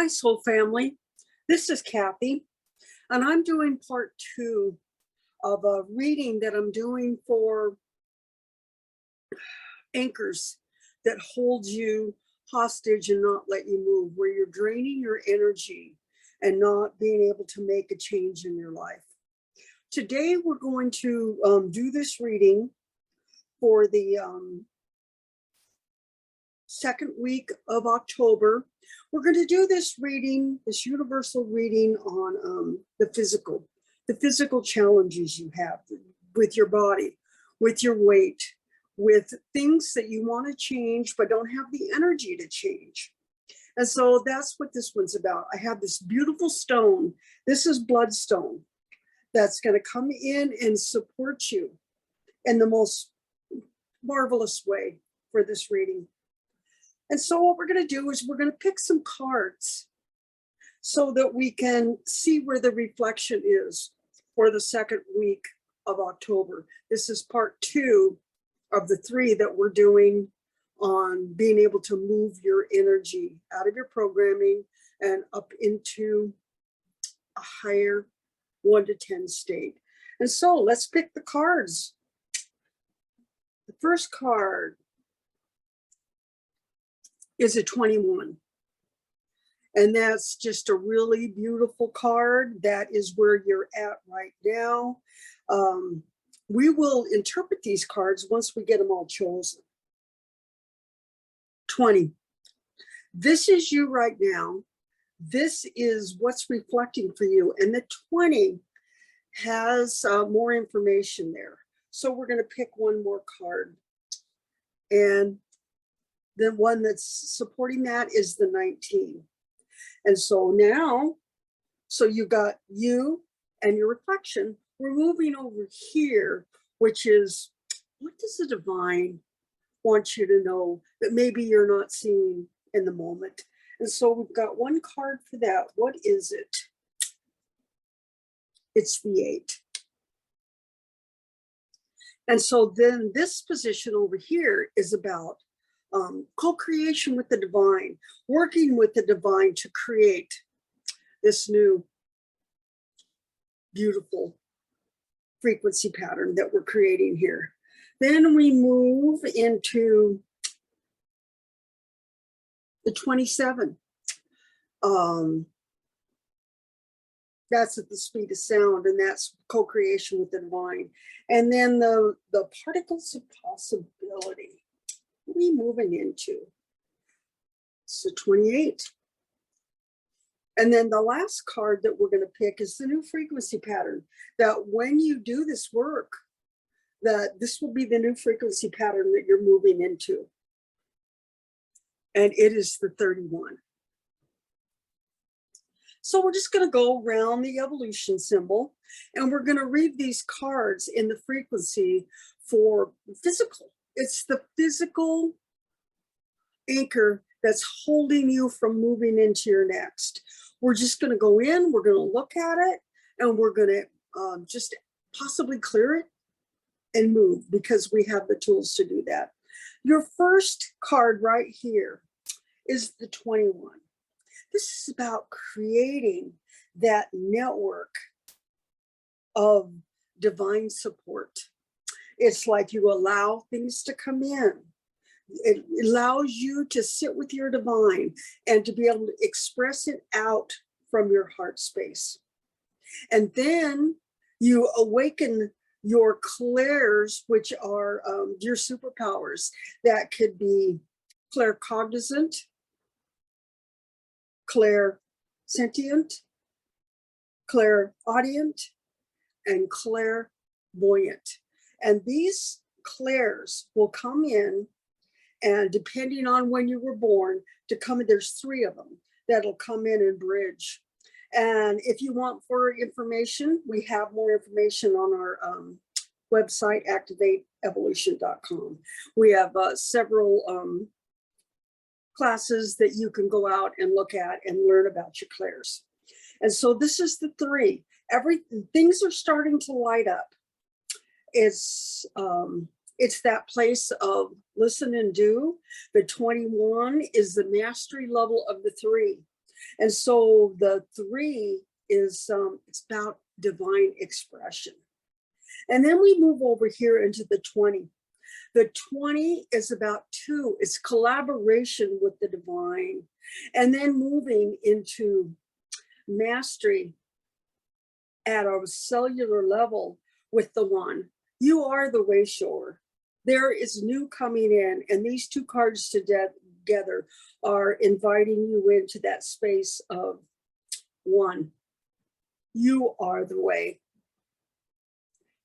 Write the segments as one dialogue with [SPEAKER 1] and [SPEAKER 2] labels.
[SPEAKER 1] Hi, Soul Family. This is Kathy, and I'm doing part 2 of a reading that I'm doing for anchors that hold you hostage and not let you move, where you're draining your energy and not being able to make a change in your life. Today, we're going to do this reading for the second week of October. We're going to do this reading, this universal reading on the physical challenges you have with your body, with your weight, with things that you want to change but don't have the energy to change. And so that's what this one's about. I have this beautiful stone. This is bloodstone that's going to come in and support you in the most marvelous way for this reading. And so what we're going to do is we're going to pick some cards so that we can see where the reflection is for the second week of October. This is part 2 of the 3 that we're doing on being able to move your energy out of your programming and up into a higher 1 to 10 state. And so let's pick the cards. The first card is a 21. And that's just a really beautiful card. That is where you're at right now. We will interpret these cards once we get them all chosen. 20. This is you right now. This is what's reflecting for you. And the 20 has more information there. So we're going to pick one more card. And the one that's supporting that is the 19. And so now, so you got you and your reflection. We're moving over here, which is, what does the divine want you to know that maybe you're not seeing in the moment? And so we've got one card for that. What is it? It's the 8. And so then this position over here is about co-creation with the divine, working with the divine to create this new beautiful frequency pattern that we're creating here. Then we move into the 27. That's at the speed of sound, and that's co-creation with the divine. And then the particles of possibility. What are we moving into? So 28. And then the last card that we're going to pick is the new frequency pattern, that when you do this work, that this will be the new frequency pattern that you're moving into. And it is the 31. So we're just going to go around the evolution symbol, and we're going to read these cards in the frequency for physical. It's the physical anchor that's holding you from moving into your next. We're just going to go in, we're going to look at it, and we're going to just possibly clear it and move, because we have the tools to do that. Your first card right here is the 21. This is about creating that network of divine support. It's like you allow things to come in. It allows you to sit with your divine and to be able to express it out from your heart space. And then you awaken your clairs, which are your superpowers. That could be claircognizant, clairsentient, clairaudient, and clairvoyant. And these clairs will come in, and depending on when you were born, there's 3 of them that'll come in and bridge. And if you want further information, we have more information on our website, activateevolution.com. We have several classes that you can go out and look at and learn about your clairs. And so this is the 3. Things are starting to light up. It's that place of listen and do. The 21 is the mastery level of the 3. And so the 3 is it's about divine expression. And then we move over here into the 20. The 20 is about 2, it's collaboration with the divine. And then moving into mastery at a cellular level with the 1. You are the way shower. There is new coming in, and these 2 cards together are inviting you into that space of 1. You are the way.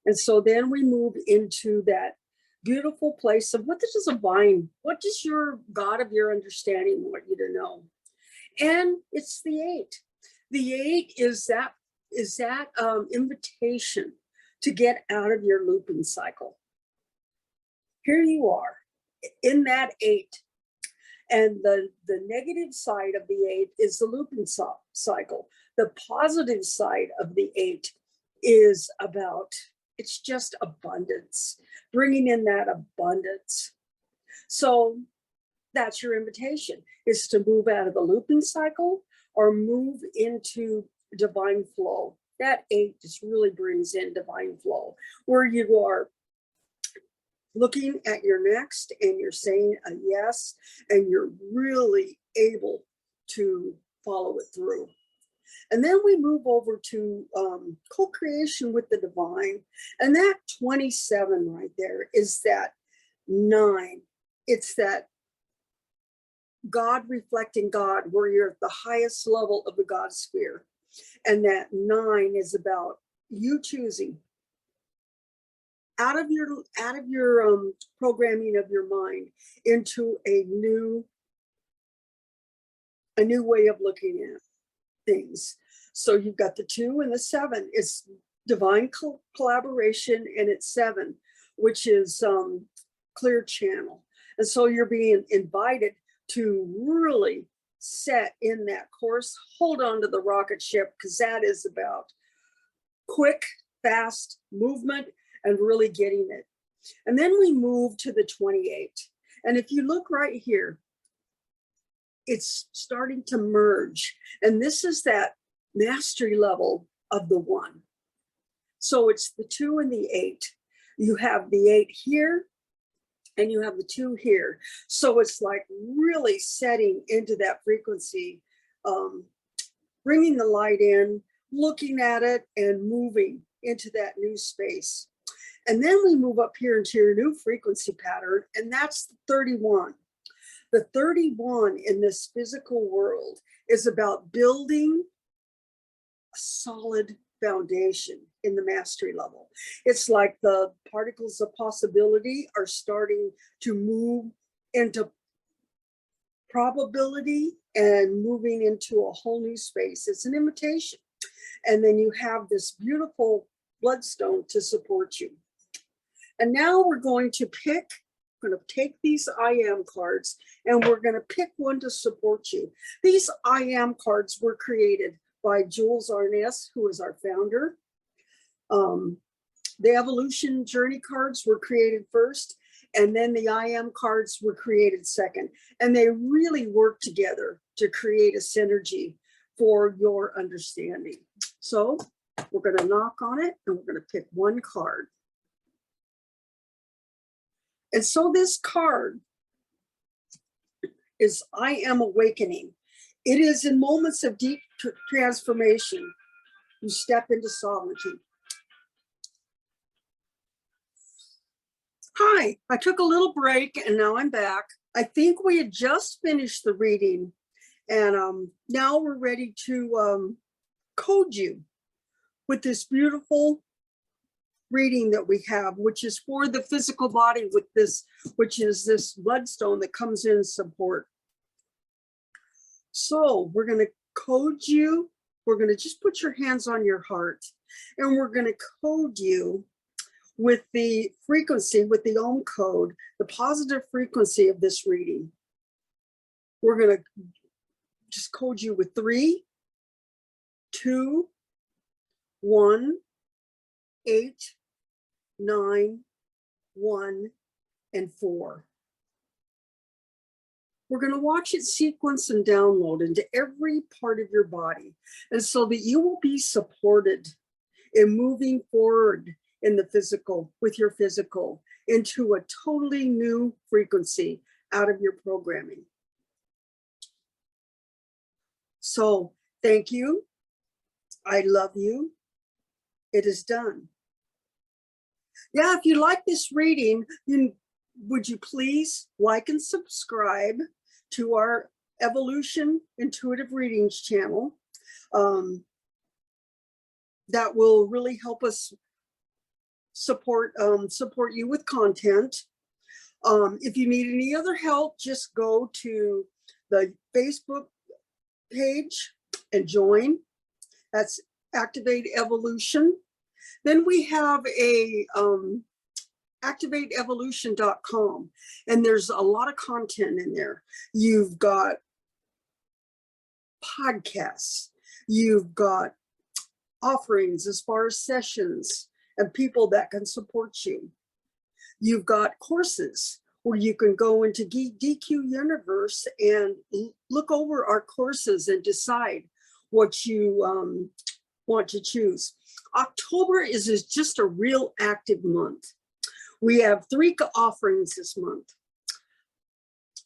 [SPEAKER 1] And so then we move into that beautiful place of what does divine, what does your God of your understanding want you to know? And it's the 8. The 8 is that invitation to get out of your looping cycle. Here you are in that 8. And the negative side of the 8 is the looping cycle. The positive side of the 8 is about, it's just abundance, bringing in that abundance. So that's your invitation, is to move out of the looping cycle or move into divine flow. That 8 just really brings in divine flow, where you are looking at your next and you're saying a yes, and you're really able to follow it through. And then we move over to co-creation with the divine. And that 27 right there is that 9. It's that God reflecting God, where you're at the highest level of the God sphere. And that 9 is about you choosing out of your programming of your mind into a new way of looking at things. So you've got the 2 and the 7. It's divine collaboration, and it's 7, which is clear channel. And so you're being invited to really set in that course, hold on to the rocket ship, because that is about quick, fast movement and really getting it. And then we move to the 28. And if you look right here, it's starting to merge. And this is that mastery level of the 1. So it's the 2 and the 8. You have the 8 here, and you have the 2 here. So it's like really setting into that frequency, bringing the light in, looking at it, and moving into that new space. And then we move up here into your new frequency pattern, and that's the 31. The 31 in this physical world is about building a solid foundation in the mastery level. It's like the particles of possibility are starting to move into probability and moving into a whole new space. It's an invitation. And then you have this beautiful bloodstone to support you. And now we're going to take these I am cards, and we're going to pick one to support you. These I am cards were created by Jules Arness, who is our founder. The evolution journey cards were created first, and then the I am cards were created second. And they really work together to create a synergy for your understanding. So we're going to knock on it, and we're going to pick one card. And so this card is I am awakening. It is in moments of deep transformation, you step into sovereignty. Hi, I took a little break and now I'm back. I think we had just finished the reading, and now we're ready to code you with this beautiful reading that we have, which is for the physical body, with this, which is this bloodstone that comes in support. So we're going to code you. We're going to just put your hands on your heart, and we're going to code you with the frequency, with the Om code, the positive frequency of this reading. We're going to just code you with 3, 2, 1, 8, 9, 1, and 4. We're going to watch it sequence and download into every part of your body. And so that you will be supported in moving forward in the physical, with your physical, into a totally new frequency out of your programming. So thank you. I love you. It is done. Yeah, if you like this reading, would you please like and subscribe to our Evolution Intuitive Readings channel. That will really help us support you with content. If you need any other help, just go to the Facebook page and join. That's Activate Evolution. Then we have a activateevolution.com, and there's a lot of content in there. You've got podcasts, you've got offerings as far as sessions and people that can support you. You've got courses where you can go into DQ Universe and look over our courses and decide what you want to choose. October is just a real active month. We have 3 offerings this month.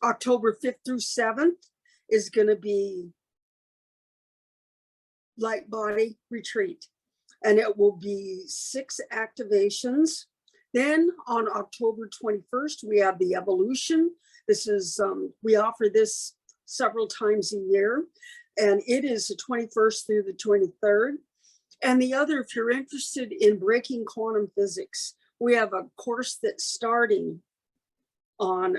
[SPEAKER 1] October 5th through 7th is going to be Light Body Retreat, and it will be 6 activations. Then on October 21st, we have the Evolution. This is, we offer this several times a year, and it is the 21st through the 23rd. And the other, if you're interested in breaking quantum physics, we have a course that's starting on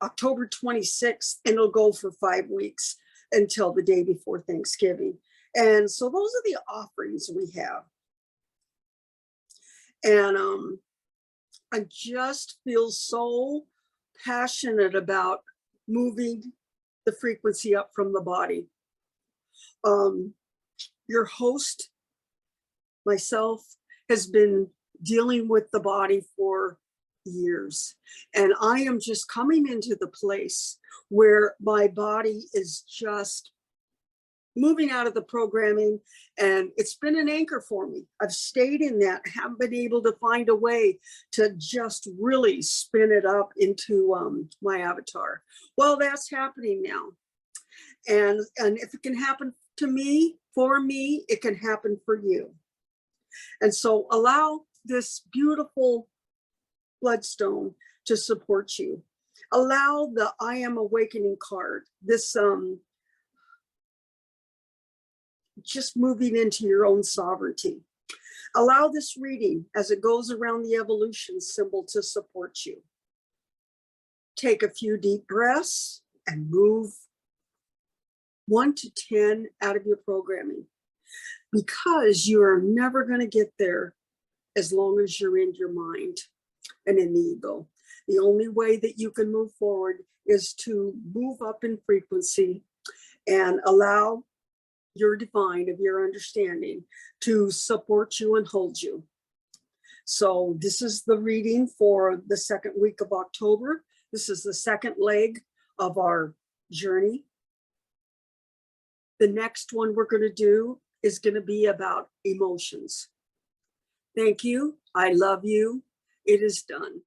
[SPEAKER 1] October 26th, and it'll go for 5 weeks until the day before Thanksgiving. And so those are the offerings we have. And I just feel so passionate about moving the frequency up from the body. Your host, myself, has been dealing with the body for years. And I am just coming into the place where my body is just moving out of the programming, and it's been an anchor for me. I've stayed in that, haven't been able to find a way to just really spin it up into my avatar. Well, that's happening now. And if it can happen to me, for me, it can happen for you. And so allow this beautiful bloodstone to support you. Allow the I Am Awakening card, this just moving into your own sovereignty. Allow this reading as it goes around the evolution symbol to support you. Take a few deep breaths and move 1 to 10 out of your programming, because you are never going to get there as long as you're in your mind and in the ego. The only way that you can move forward is to move up in frequency and allow your divine of your understanding to support you and hold you. So this is the reading for the 2nd week of October. This is the 2nd leg of our journey. The next one we're going to do is going to be about emotions. Thank you. I love you. It is done.